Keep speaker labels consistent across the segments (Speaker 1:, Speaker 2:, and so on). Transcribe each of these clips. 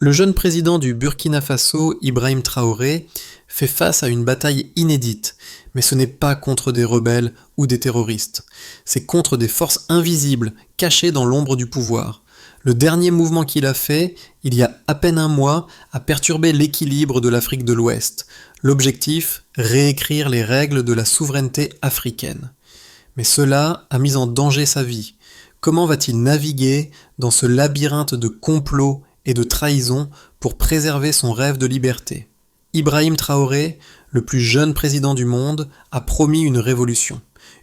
Speaker 1: Le jeune président du Burkina Faso, Ibrahim Traoré, fait face à une bataille inédite, mais ce n'est pas contre des rebelles ou des terroristes, c'est contre des forces invisibles, cachées dans l'ombre du pouvoir. Le dernier mouvement qu'il a fait, il y a à peine un mois, a perturbé l'équilibre de l'Afrique de l'Ouest. L'objectif, réécrire les règles de la souveraineté africaine. Mais cela a mis en danger sa vie. Comment va-t-il naviguer dans ce labyrinthe de complots et de trahison pour préserver son rêve de liberté? Ibrahim Traoré, le plus jeune président du monde, a promis une révolution.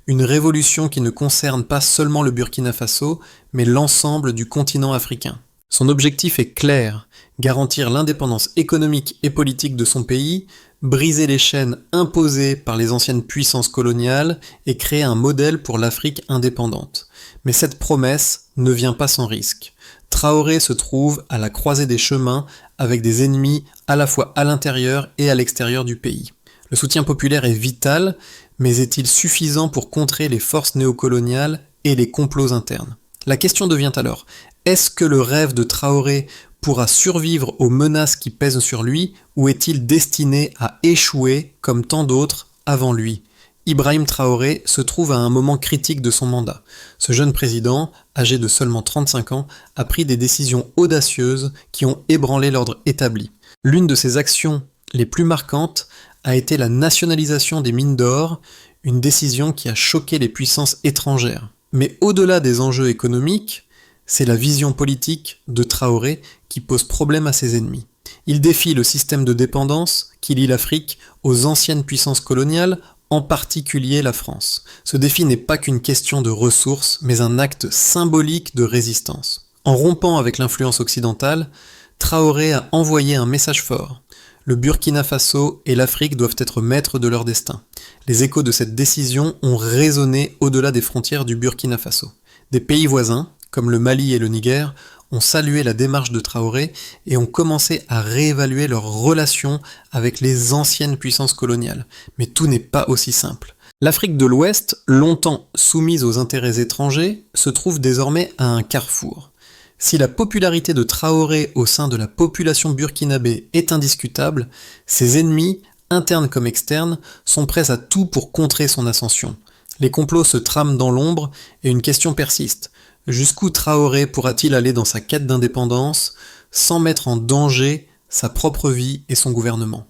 Speaker 1: Une révolution qui ne concerne pas seulement le Burkina Faso, mais l'ensemble du continent africain. Son objectif est clair, garantir l'indépendance économique et politique de son pays, briser les chaînes imposées par les anciennes puissances coloniales et créer un modèle pour l'Afrique indépendante. Mais cette promesse ne vient pas sans risque. Traoré se trouve à la croisée des chemins avec des ennemis à la fois à l'intérieur et à l'extérieur du pays. Le soutien populaire est vital, mais est-il suffisant pour contrer les forces néocoloniales et les complots internes? La question devient alors, est-ce que le rêve de Traoré pourra survivre aux menaces qui pèsent sur lui, ou est-il destiné à échouer comme tant d'autres avant lui? Ibrahim Traoré se trouve à un moment critique de son mandat. Ce jeune président, âgé de seulement 35 ans, a pris des décisions audacieuses qui ont ébranlé l'ordre établi. L'une de ses actions les plus marquantes a été la nationalisation des mines d'or, une décision qui a choqué les puissances étrangères. Mais au-delà des enjeux économiques, c'est la vision politique de Traoré qui pose problème à ses ennemis. Il défie le système de dépendance qui lie l'Afrique aux anciennes puissances coloniales, en particulier la France. Ce défi n'est pas qu'une question de ressources, mais un acte symbolique de résistance. En rompant avec l'influence occidentale, Traoré a envoyé un message fort. Le Burkina Faso et l'Afrique doivent être maîtres de leur destin. Les échos de cette décision ont résonné au-delà des frontières du Burkina Faso. Des pays voisins, comme le Mali et le Niger, ont salué la démarche de Traoré et ont commencé à réévaluer leurs relations avec les anciennes puissances coloniales. Mais tout n'est pas aussi simple. L'Afrique de l'Ouest, longtemps soumise aux intérêts étrangers, se trouve désormais à un carrefour. Si la popularité de Traoré au sein de la population burkinabé est indiscutable, ses ennemis, internes comme externes, sont prêts à tout pour contrer son ascension. Les complots se trament dans l'ombre et une question persiste. Jusqu'où Traoré pourra-t-il aller dans sa quête d'indépendance sans mettre en danger sa propre vie et son gouvernement?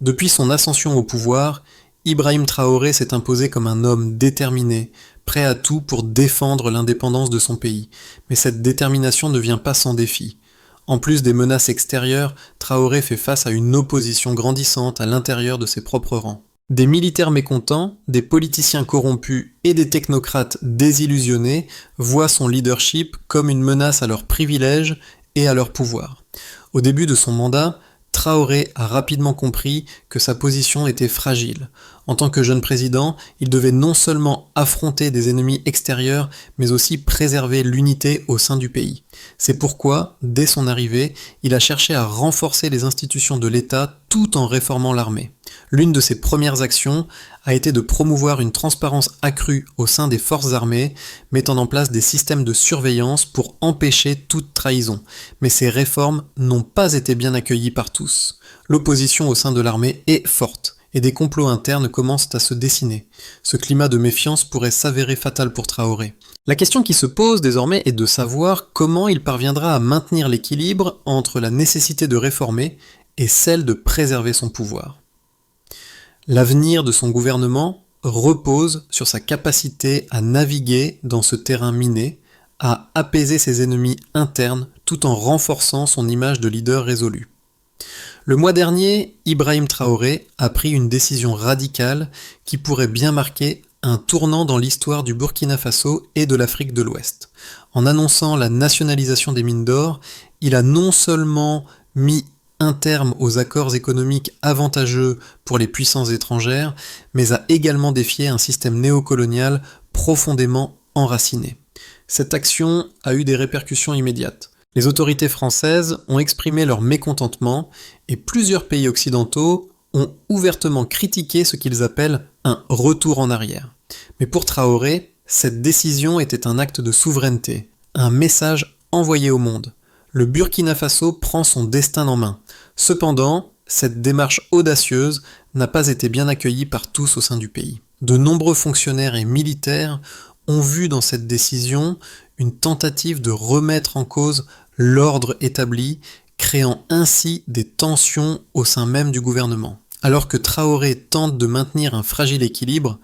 Speaker 1: Depuis son ascension au pouvoir, Ibrahim Traoré s'est imposé comme un homme déterminé, prêt à tout pour défendre l'indépendance de son pays. Mais cette détermination ne vient pas sans défi. En plus des menaces extérieures, Traoré fait face à une opposition grandissante à l'intérieur de ses propres rangs. Des militaires mécontents, des politiciens corrompus et des technocrates désillusionnés voient son leadership comme une menace à leurs privilèges et à leur pouvoir. Au début de son mandat, Traoré a rapidement compris que sa position était fragile. En tant que jeune président, il devait non seulement affronter des ennemis extérieurs, mais aussi préserver l'unité au sein du pays. C'est pourquoi, dès son arrivée, il a cherché à renforcer les institutions de l'État tout en réformant l'armée. L'une de ses premières actions a été de promouvoir une transparence accrue au sein des forces armées, mettant en place des systèmes de surveillance pour empêcher toute trahison. Mais ces réformes n'ont pas été bien accueillies par tous. L'opposition au sein de l'armée est forte, et des complots internes commencent à se dessiner. Ce climat de méfiance pourrait s'avérer fatal pour Traoré. La question qui se pose désormais est de savoir comment il parviendra à maintenir l'équilibre entre la nécessité de réformer et celle de préserver son pouvoir. L'avenir de son gouvernement repose sur sa capacité à naviguer dans ce terrain miné, à apaiser ses ennemis internes tout en renforçant son image de leader résolu. Le mois dernier, Ibrahim Traoré a pris une décision radicale qui pourrait bien marquer un tournant dans l'histoire du Burkina Faso et de l'Afrique de l'Ouest. En annonçant la nationalisation des mines d'or, il a non seulement mis un terme aux accords économiques avantageux pour les puissances étrangères, mais a également défié un système néocolonial profondément enraciné. Cette action a eu des répercussions immédiates. Les autorités françaises ont exprimé leur mécontentement et plusieurs pays occidentaux ont ouvertement critiqué ce qu'ils appellent un retour en arrière. Mais pour Traoré, cette décision était un acte de souveraineté, un message envoyé au monde. Le Burkina Faso prend son destin en main. Cependant, cette démarche audacieuse n'a pas été bien accueillie par tous au sein du pays. De nombreux fonctionnaires et militaires ont vu dans cette décision une tentative de remettre en cause l'ordre établi, créant ainsi des tensions au sein même du gouvernement. Alors que Traoré tente de maintenir un fragile équilibre,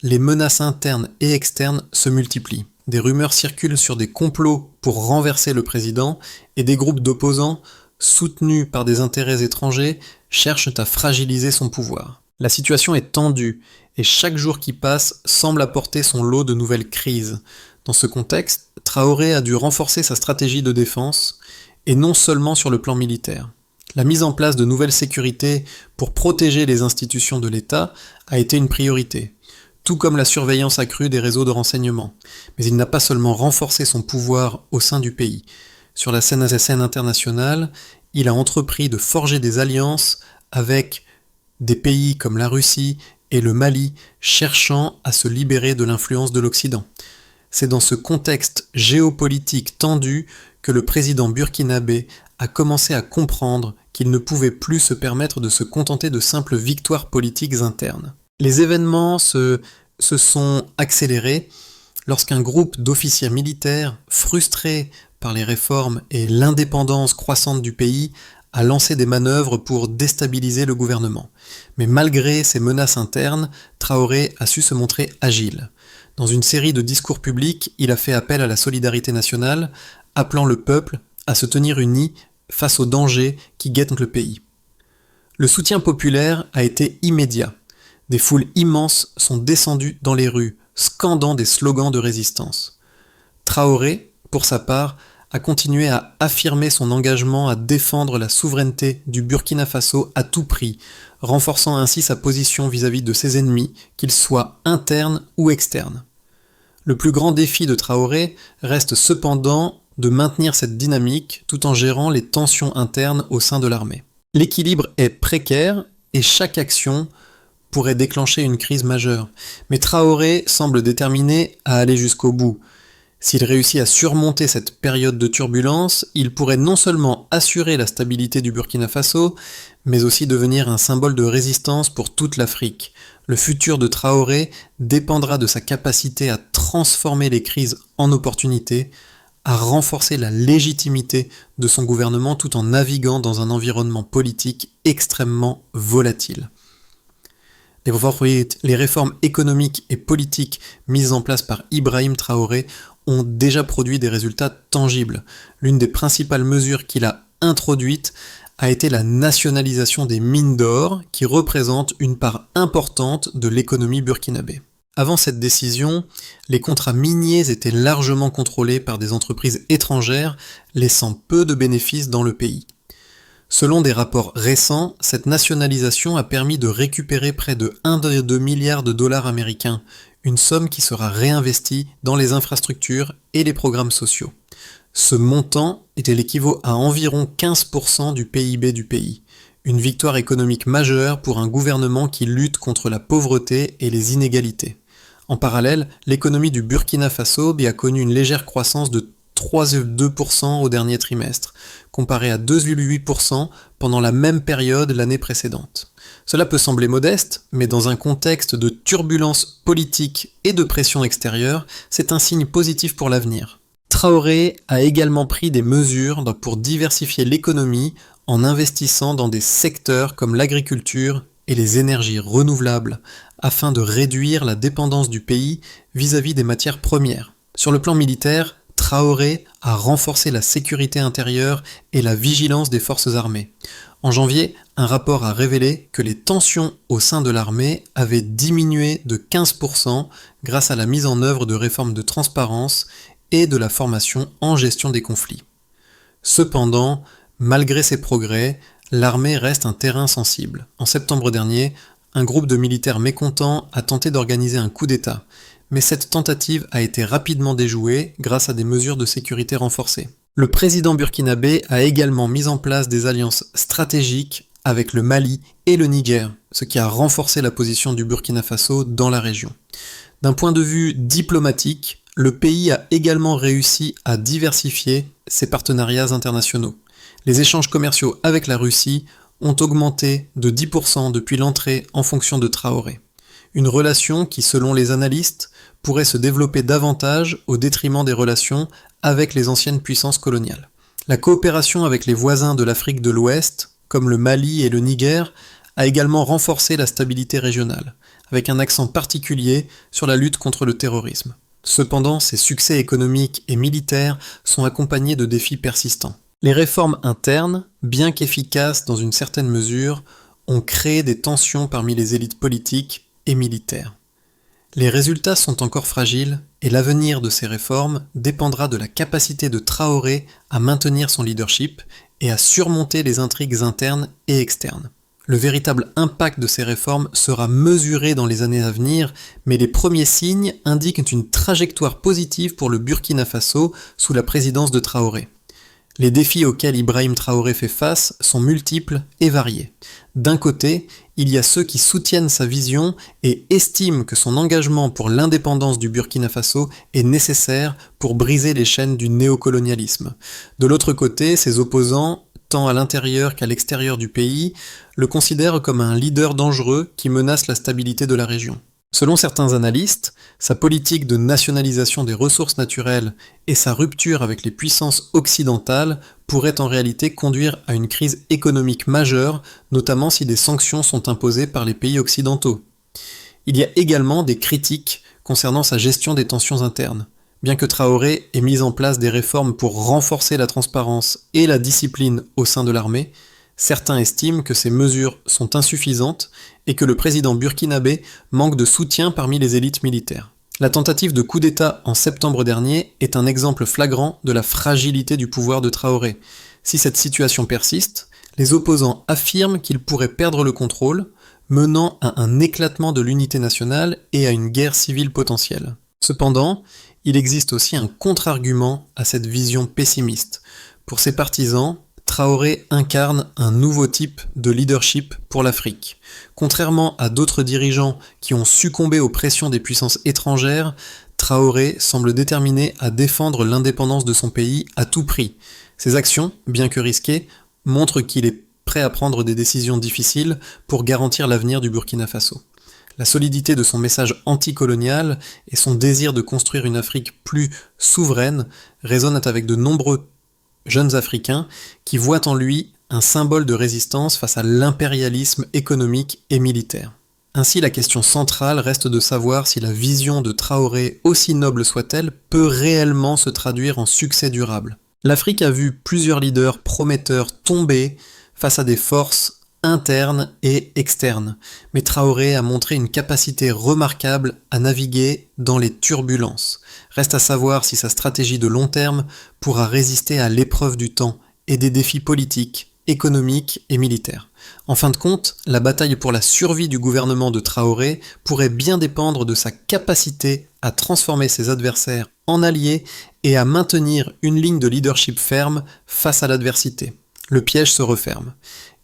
Speaker 1: les menaces internes et externes se multiplient. Des rumeurs circulent sur des complots pour renverser le président et des groupes d'opposants, soutenus par des intérêts étrangers, cherchent à fragiliser son pouvoir. La situation est tendue et chaque jour qui passe semble apporter son lot de nouvelles crises. Dans ce contexte, Traoré a dû renforcer sa stratégie de défense, et non seulement sur le plan militaire. La mise en place de nouvelles sécurités pour protéger les institutions de l'État a été une priorité, tout comme la surveillance accrue des réseaux de renseignement. Mais il n'a pas seulement renforcé son pouvoir au sein du pays. Sur la scène internationale, il a entrepris de forger des alliances avec des pays comme la Russie et le Mali, cherchant à se libérer de l'influence de l'Occident. C'est dans ce contexte géopolitique tendu que le président burkinabé a commencé à comprendre qu'il ne pouvait plus se permettre de se contenter de simples victoires politiques internes. Les événements se sont accélérés lorsqu'un groupe d'officiers militaires, frustrés par les réformes et l'indépendance croissante du pays, a lancé des manœuvres pour déstabiliser le gouvernement. Mais malgré ces menaces internes, Traoré a su se montrer agile. Dans une série de discours publics, il a fait appel à la solidarité nationale, appelant le peuple à se tenir uni face aux dangers qui guettent le pays. Le soutien populaire a été immédiat. Des foules immenses sont descendues dans les rues, scandant des slogans de résistance. Traoré, pour sa part, a continué à affirmer son engagement à défendre la souveraineté du Burkina Faso à tout prix, renforçant ainsi sa position vis-à-vis de ses ennemis, qu'ils soient internes ou externes. Le plus grand défi de Traoré reste cependant de maintenir cette dynamique tout en gérant les tensions internes au sein de l'armée. L'équilibre est précaire et chaque action pourrait déclencher une crise majeure, mais Traoré semble déterminé à aller jusqu'au bout. S'il réussit à surmonter cette période de turbulence, il pourrait non seulement assurer la stabilité du Burkina Faso, mais aussi devenir un symbole de résistance pour toute l'Afrique. Le futur de Traoré dépendra de sa capacité à transformer les crises en opportunités, à renforcer la légitimité de son gouvernement tout en naviguant dans un environnement politique extrêmement volatile. Les réformes économiques et politiques mises en place par Ibrahim Traoré ont déjà produit des résultats tangibles. L'une des principales mesures qu'il a introduites a été la nationalisation des mines d'or, qui représentent une part importante de l'économie burkinabé. Avant cette décision, les contrats miniers étaient largement contrôlés par des entreprises étrangères, laissant peu de bénéfices dans le pays. Selon des rapports récents, cette nationalisation a permis de récupérer près de 1,2 milliard de dollars américains, une somme qui sera réinvestie dans les infrastructures et les programmes sociaux. Ce montant était l'équivalent à environ 15% du PIB du pays, une victoire économique majeure pour un gouvernement qui lutte contre la pauvreté et les inégalités. En parallèle, l'économie du Burkina Faso a connu une légère croissance de 3,2% au dernier trimestre, comparé à 2,8% pendant la même période l'année précédente. Cela peut sembler modeste, mais dans un contexte de turbulence politique et de pression extérieure, c'est un signe positif pour l'avenir. Traoré a également pris des mesures pour diversifier l'économie en investissant dans des secteurs comme l'agriculture et les énergies renouvelables, afin de réduire la dépendance du pays vis-à-vis des matières premières. Sur le plan militaire, Traoré a renforcé la sécurité intérieure et la vigilance des forces armées. En janvier, un rapport a révélé que les tensions au sein de l'armée avaient diminué de 15% grâce à la mise en œuvre de réformes de transparence et de la formation en gestion des conflits. Cependant, malgré ces progrès, l'armée reste un terrain sensible. En septembre dernier, un groupe de militaires mécontents a tenté d'organiser un coup d'État, mais cette tentative a été rapidement déjouée grâce à des mesures de sécurité renforcées. Le président burkinabé a également mis en place des alliances stratégiques avec le Mali et le Niger, ce qui a renforcé la position du Burkina Faso dans la région. D'un point de vue diplomatique, le pays a également réussi à diversifier ses partenariats internationaux. Les échanges commerciaux avec la Russie ont augmenté de 10% depuis l'entrée en fonction de Traoré. Une relation qui, selon les analystes, pourrait se développer davantage au détriment des relations avec les anciennes puissances coloniales. La coopération avec les voisins de l'Afrique de l'Ouest, comme le Mali et le Niger, a également renforcé la stabilité régionale, avec un accent particulier sur la lutte contre le terrorisme. Cependant, ces succès économiques et militaires sont accompagnés de défis persistants. Les réformes internes, bien qu'efficaces dans une certaine mesure, ont créé des tensions parmi les élites politiques et militaires. Les résultats sont encore fragiles et l'avenir de ces réformes dépendra de la capacité de Traoré à maintenir son leadership et à surmonter les intrigues internes et externes. Le véritable impact de ces réformes sera mesuré dans les années à venir, mais les premiers signes indiquent une trajectoire positive pour le Burkina Faso sous la présidence de Traoré. Les défis auxquels Ibrahim Traoré fait face sont multiples et variés. D'un côté, il y a ceux qui soutiennent sa vision et estiment que son engagement pour l'indépendance du Burkina Faso est nécessaire pour briser les chaînes du néocolonialisme. De l'autre côté, ses opposants, tant à l'intérieur qu'à l'extérieur du pays, le considèrent comme un leader dangereux qui menace la stabilité de la région. Selon certains analystes, sa politique de nationalisation des ressources naturelles et sa rupture avec les puissances occidentales pourraient en réalité conduire à une crise économique majeure, notamment si des sanctions sont imposées par les pays occidentaux. Il y a également des critiques concernant sa gestion des tensions internes. Bien que Traoré ait mis en place des réformes pour renforcer la transparence et la discipline au sein de l'armée, certains estiment que ces mesures sont insuffisantes et que le président burkinabé manque de soutien parmi les élites militaires. La tentative de coup d'État en septembre dernier est un exemple flagrant de la fragilité du pouvoir de Traoré. Si cette situation persiste, les opposants affirment qu'il pourrait perdre le contrôle, menant à un éclatement de l'unité nationale et à une guerre civile potentielle. Cependant, il existe aussi un contre-argument à cette vision pessimiste. Pour ses partisans, Traoré incarne un nouveau type de leadership pour l'Afrique. Contrairement à d'autres dirigeants qui ont succombé aux pressions des puissances étrangères, Traoré semble déterminé à défendre l'indépendance de son pays à tout prix. Ses actions, bien que risquées, montrent qu'il est prêt à prendre des décisions difficiles pour garantir l'avenir du Burkina Faso. La solidité de son message anticolonial et son désir de construire une Afrique plus souveraine résonnent avec de nombreux jeunes Africains qui voient en lui un symbole de résistance face à l'impérialisme économique et militaire. Ainsi, la question centrale reste de savoir si la vision de Traoré, aussi noble soit-elle, peut réellement se traduire en succès durable. L'Afrique a vu plusieurs leaders prometteurs tomber face à des forces internes et externes, mais Traoré a montré une capacité remarquable à naviguer dans les turbulences. Reste à savoir si sa stratégie de long terme pourra résister à l'épreuve du temps et des défis politiques, économiques et militaires. En fin de compte, la bataille pour la survie du gouvernement de Traoré pourrait bien dépendre de sa capacité à transformer ses adversaires en alliés et à maintenir une ligne de leadership ferme face à l'adversité. Le piège se referme.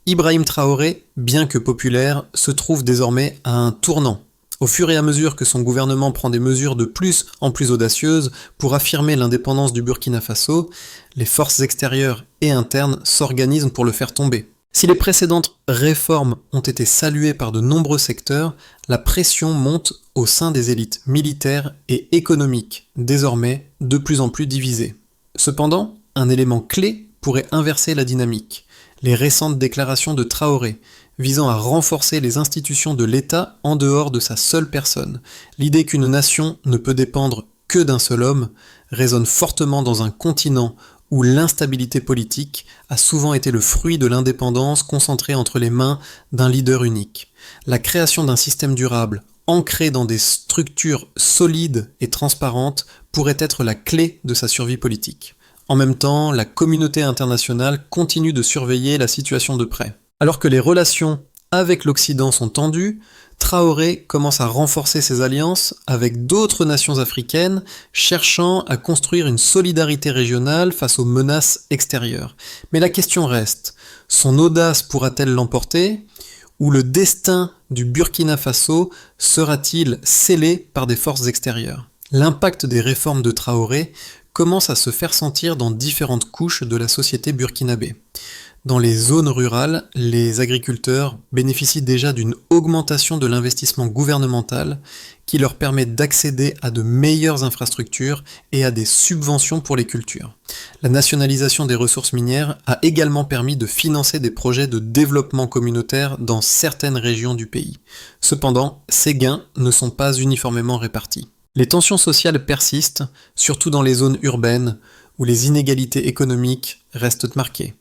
Speaker 1: Ibrahim Traoré, bien que populaire, se trouve désormais à un tournant. Au fur et à mesure que son gouvernement prend des mesures de plus en plus audacieuses pour affirmer l'indépendance du Burkina Faso, les forces extérieures et internes s'organisent pour le faire tomber. Si les précédentes réformes ont été saluées par de nombreux secteurs, la pression monte au sein des élites militaires et économiques, désormais de plus en plus divisées. Cependant, un élément clé pourrait inverser la dynamique. Les récentes déclarations de Traoré, visant à renforcer les institutions de l'État en dehors de sa seule personne. L'idée qu'une nation ne peut dépendre que d'un seul homme résonne fortement dans un continent où l'instabilité politique a souvent été le fruit de l'indépendance concentrée entre les mains d'un leader unique. La création d'un système durable, ancré dans des structures solides et transparentes, pourrait être la clé de sa survie politique. En même temps, la communauté internationale continue de surveiller la situation de près. Alors que les relations avec l'Occident sont tendues, Traoré commence à renforcer ses alliances avec d'autres nations africaines, cherchant à construire une solidarité régionale face aux menaces extérieures. Mais la question reste, son audace pourra-t-elle l'emporter ? Ou le destin du Burkina Faso sera-t-il scellé par des forces extérieures ? L'impact des réformes de Traoré commence à se faire sentir dans différentes couches de la société burkinabé. Dans les zones rurales, les agriculteurs bénéficient déjà d'une augmentation de l'investissement gouvernemental qui leur permet d'accéder à de meilleures infrastructures et à des subventions pour les cultures. La nationalisation des ressources minières a également permis de financer des projets de développement communautaire dans certaines régions du pays. Cependant, ces gains ne sont pas uniformément répartis. Les tensions sociales persistent, surtout dans les zones urbaines, où les inégalités économiques restent marquées.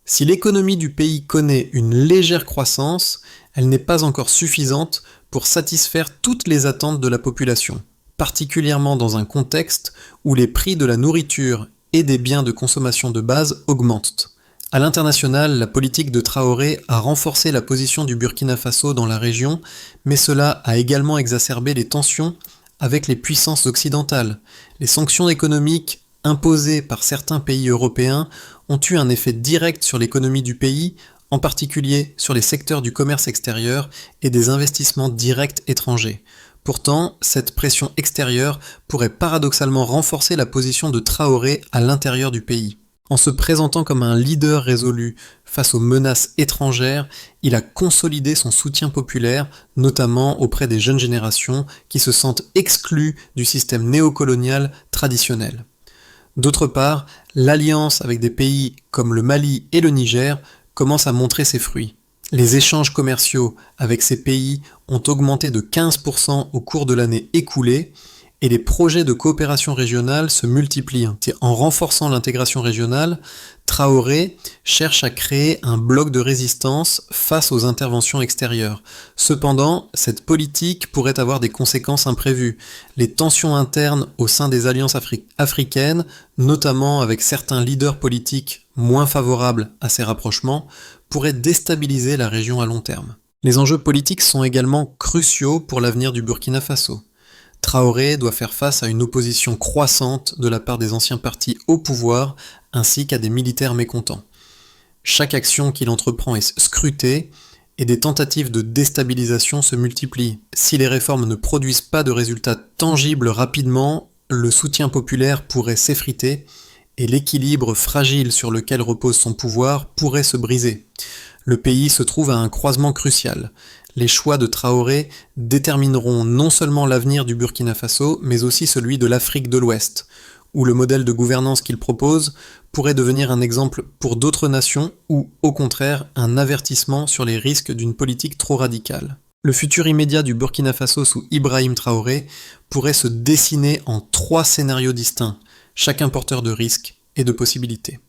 Speaker 1: Si l'économie du pays connaît une légère croissance, elle n'est pas encore suffisante pour satisfaire toutes les attentes de la population, particulièrement dans un contexte où les prix de la nourriture et des biens de consommation de base augmentent. À l'international, la politique de Traoré a renforcé la position du Burkina Faso dans la région, mais cela a également exacerbé les tensions avec les puissances occidentales. Les sanctions économiques imposées par certains pays européens ont eu un effet direct sur l'économie du pays, en particulier sur les secteurs du commerce extérieur et des investissements directs étrangers. Pourtant, cette pression extérieure pourrait paradoxalement renforcer la position de Traoré à l'intérieur du pays. En se présentant comme un leader résolu face aux menaces étrangères, il a consolidé son soutien populaire, notamment auprès des jeunes générations qui se sentent exclues du système néocolonial traditionnel. D'autre part, l'alliance avec des pays comme le Mali et le Niger commence à montrer ses fruits. Les échanges commerciaux avec ces pays ont augmenté de 15% au cours de l'année écoulée et les projets de coopération régionale se multiplient. En renforçant l'intégration régionale, Traoré cherche à créer un bloc de résistance face aux interventions extérieures. Cependant, cette politique pourrait avoir des conséquences imprévues. Les tensions internes au sein des alliances africaines, notamment avec certains leaders politiques moins favorables à ces rapprochements, pourraient déstabiliser la région à long terme. Les enjeux politiques sont également cruciaux pour l'avenir du Burkina Faso. Traoré doit faire face à une opposition croissante de la part des anciens partis au pouvoir ainsi qu'à des militaires mécontents. Chaque action qu'il entreprend est scrutée et des tentatives de déstabilisation se multiplient. Si les réformes ne produisent pas de résultats tangibles rapidement, le soutien populaire pourrait s'effriter et l'équilibre fragile sur lequel repose son pouvoir pourrait se briser. Le pays se trouve à un croisement crucial. Les choix de Traoré détermineront non seulement l'avenir du Burkina Faso, mais aussi celui de l'Afrique de l'Ouest, où le modèle de gouvernance qu'il propose pourrait devenir un exemple pour d'autres nations ou, au contraire, un avertissement sur les risques d'une politique trop radicale. Le futur immédiat du Burkina Faso sous Ibrahim Traoré pourrait se dessiner en 3 scénarios distincts, chacun porteur de risques et de possibilités.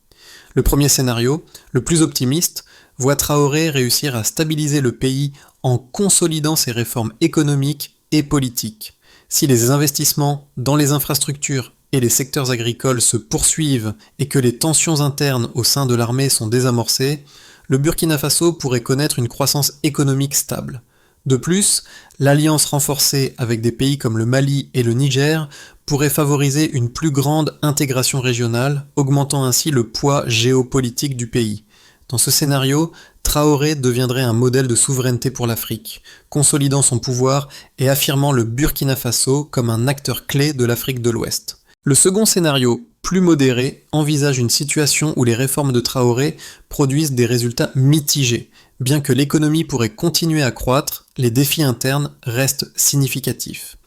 Speaker 1: Le premier scénario, le plus optimiste, voit Traoré réussir à stabiliser le pays en consolidant ses réformes économiques et politiques. Si les investissements dans les infrastructures et les secteurs agricoles se poursuivent et que les tensions internes au sein de l'armée sont désamorcées, le Burkina Faso pourrait connaître une croissance économique stable. De plus, l'alliance renforcée avec des pays comme le Mali et le Niger pourrait favoriser une plus grande intégration régionale, augmentant ainsi le poids géopolitique du pays. Dans ce scénario, Traoré deviendrait un modèle de souveraineté pour l'Afrique, consolidant son pouvoir et affirmant le Burkina Faso comme un acteur clé de l'Afrique de l'Ouest. Le second scénario, plus modéré, envisage une situation où les réformes de Traoré produisent des résultats mitigés. Bien que l'économie pourrait continuer à croître, les défis internes restent significatifs.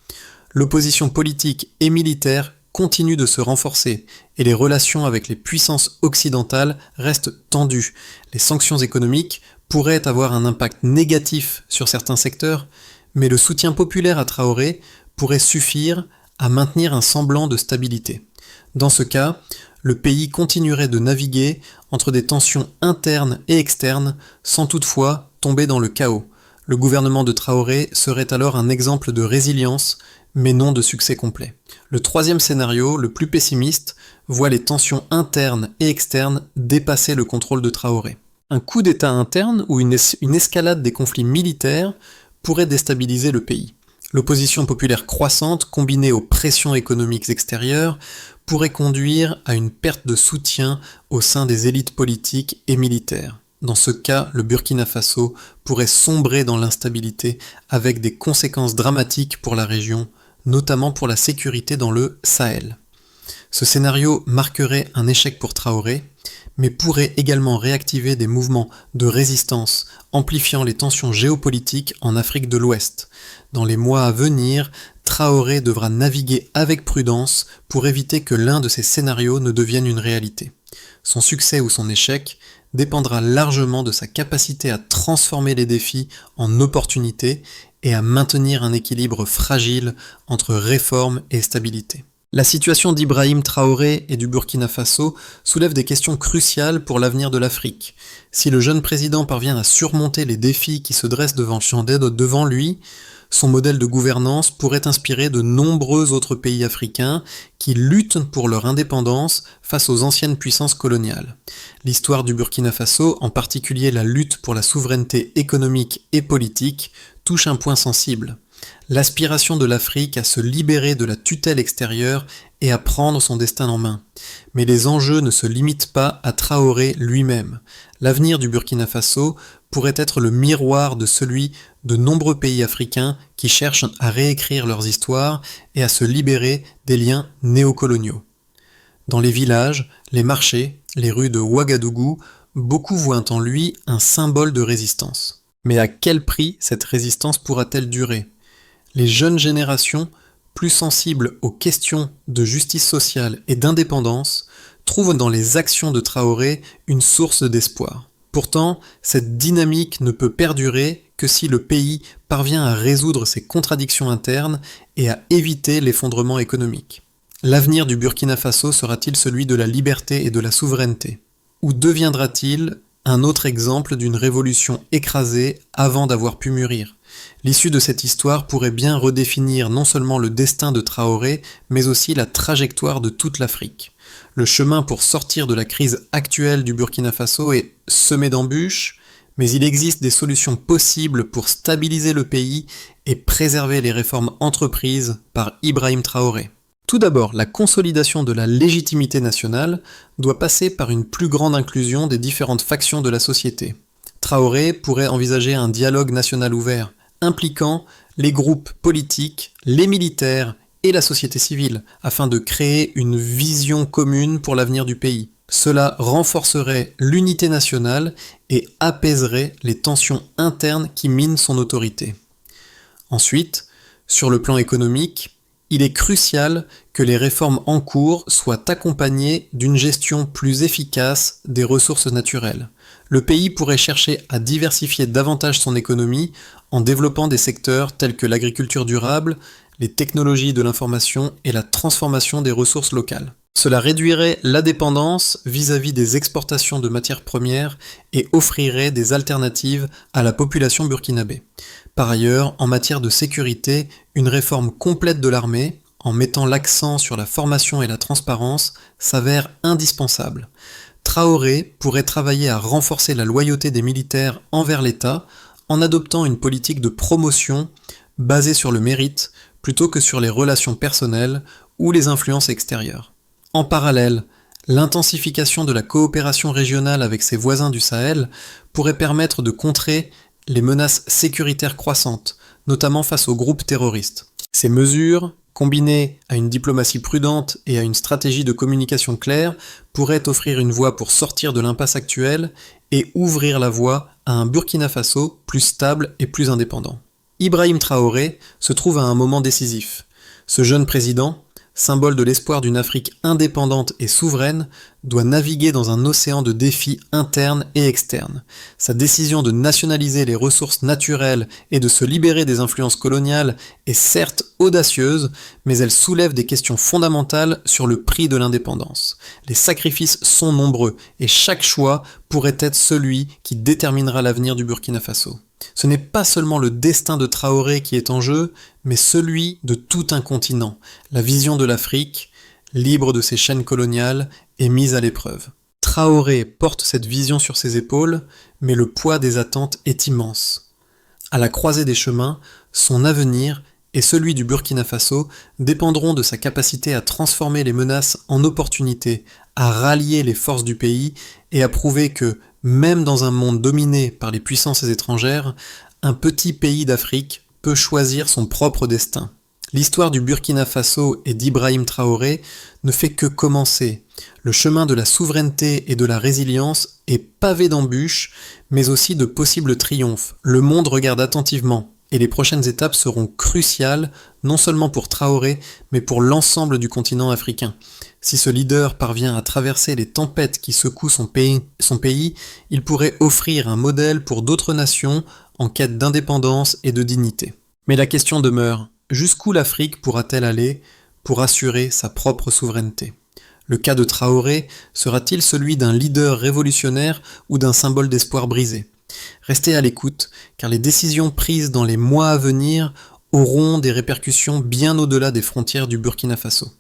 Speaker 1: L'opposition politique et militaire continue de se renforcer et les relations avec les puissances occidentales restent tendues. Les sanctions économiques pourraient avoir un impact négatif sur certains secteurs, mais le soutien populaire à Traoré pourrait suffire à maintenir un semblant de stabilité. Dans ce cas, le pays continuerait de naviguer entre des tensions internes et externes sans toutefois tomber dans le chaos. Le gouvernement de Traoré serait alors un exemple de résilience, mais non de succès complet. Le troisième scénario, le plus pessimiste, voit les tensions internes et externes dépasser le contrôle de Traoré. Un coup d'État interne ou une escalade des conflits militaires pourrait déstabiliser le pays. L'opposition populaire croissante, combinée aux pressions économiques extérieures, pourrait conduire à une perte de soutien au sein des élites politiques et militaires. Dans ce cas, le Burkina Faso pourrait sombrer dans l'instabilité avec des conséquences dramatiques pour la région, notamment pour la sécurité dans le Sahel. Ce scénario marquerait un échec pour Traoré, mais pourrait également réactiver des mouvements de résistance, amplifiant les tensions géopolitiques en Afrique de l'Ouest. Dans les mois à venir, Traoré devra naviguer avec prudence pour éviter que l'un de ces scénarios ne devienne une réalité. Son succès ou son échec dépendra largement de sa capacité à transformer les défis en opportunités et à maintenir un équilibre fragile entre réforme et stabilité. La situation d'Ibrahim Traoré et du Burkina Faso soulève des questions cruciales pour l'avenir de l'Afrique. Si le jeune président parvient à surmonter les défis qui se dressent devant lui, son modèle de gouvernance pourrait inspirer de nombreux autres pays africains qui luttent pour leur indépendance face aux anciennes puissances coloniales. L'histoire du Burkina Faso, en particulier la lutte pour la souveraineté économique et politique, touche un point sensible. L'aspiration de l'Afrique à se libérer de la tutelle extérieure et à prendre son destin en main. Mais les enjeux ne se limitent pas à Traoré lui-même. L'avenir du Burkina Faso pourrait être le miroir de celui de nombreux pays africains qui cherchent à réécrire leurs histoires et à se libérer des liens néocoloniaux. Dans les villages, les marchés, les rues de Ouagadougou, beaucoup voient en lui un symbole de résistance. Mais à quel prix cette résistance pourra-t-elle durer ? Les jeunes générations, plus sensibles aux questions de justice sociale et d'indépendance, trouvent dans les actions de Traoré une source d'espoir. Pourtant, cette dynamique ne peut perdurer que si le pays parvient à résoudre ses contradictions internes et à éviter l'effondrement économique. L'avenir du Burkina Faso sera-t-il celui de la liberté et de la souveraineté ? Ou deviendra-t-il un autre exemple d'une révolution écrasée avant d'avoir pu mûrir ? L'issue de cette histoire pourrait bien redéfinir non seulement le destin de Traoré, mais aussi la trajectoire de toute l'Afrique. Le chemin pour sortir de la crise actuelle du Burkina Faso est semé d'embûches, mais il existe des solutions possibles pour stabiliser le pays et préserver les réformes entreprises par Ibrahim Traoré. Tout d'abord, la consolidation de la légitimité nationale doit passer par une plus grande inclusion des différentes factions de la société. Traoré pourrait envisager un dialogue national ouvert, impliquant les groupes politiques, les militaires et la société civile, afin de créer une vision commune pour l'avenir du pays. Cela renforcerait l'unité nationale et apaiserait les tensions internes qui minent son autorité. Ensuite, sur le plan économique, il est crucial que les réformes en cours soient accompagnées d'une gestion plus efficace des ressources naturelles. Le pays pourrait chercher à diversifier davantage son économie en développant des secteurs tels que l'agriculture durable, les technologies de l'information et la transformation des ressources locales. Cela réduirait la dépendance vis-à-vis des exportations de matières premières et offrirait des alternatives à la population burkinabé. Par ailleurs, en matière de sécurité, une réforme complète de l'armée, en mettant l'accent sur la formation et la transparence, s'avère indispensable. Traoré pourrait travailler à renforcer la loyauté des militaires envers l'État en adoptant une politique de promotion basée sur le mérite plutôt que sur les relations personnelles ou les influences extérieures. En parallèle, l'intensification de la coopération régionale avec ses voisins du Sahel pourrait permettre de contrer les menaces sécuritaires croissantes, notamment face aux groupes terroristes. Ces mesures, combinées à une diplomatie prudente et à une stratégie de communication claire, pourraient offrir une voie pour sortir de l'impasse actuelle et ouvrir la voie à un Burkina Faso plus stable et plus indépendant. Ibrahim Traoré se trouve à un moment décisif. Ce jeune président, symbole de l'espoir d'une Afrique indépendante et souveraine, doit naviguer dans un océan de défis internes et externes. Sa décision de nationaliser les ressources naturelles et de se libérer des influences coloniales est certes audacieuse, mais elle soulève des questions fondamentales sur le prix de l'indépendance. Les sacrifices sont nombreux et chaque choix pourrait être celui qui déterminera l'avenir du Burkina Faso. Ce n'est pas seulement le destin de Traoré qui est en jeu, mais celui de tout un continent. La vision de l'Afrique, libre de ses chaînes coloniales, est mise à l'épreuve. Traoré porte cette vision sur ses épaules, mais le poids des attentes est immense. À la croisée des chemins, son avenir et celui du Burkina Faso dépendront de sa capacité à transformer les menaces en opportunités, à rallier les forces du pays et à prouver que, même dans un monde dominé par les puissances étrangères, un petit pays d'Afrique peut choisir son propre destin. L'histoire du Burkina Faso et d'Ibrahim Traoré ne fait que commencer. Le chemin de la souveraineté et de la résilience est pavé d'embûches, mais aussi de possibles triomphes. Le monde regarde attentivement, et les prochaines étapes seront cruciales, non seulement pour Traoré, mais pour l'ensemble du continent africain. Si ce leader parvient à traverser les tempêtes qui secouent son pays, il pourrait offrir un modèle pour d'autres nations en quête d'indépendance et de dignité. Mais la question demeure, jusqu'où l'Afrique pourra-t-elle aller pour assurer sa propre souveraineté ? Le cas de Traoré sera-t-il celui d'un leader révolutionnaire ou d'un symbole d'espoir brisé ? Restez à l'écoute, car les décisions prises dans les mois à venir auront des répercussions bien au-delà des frontières du Burkina Faso.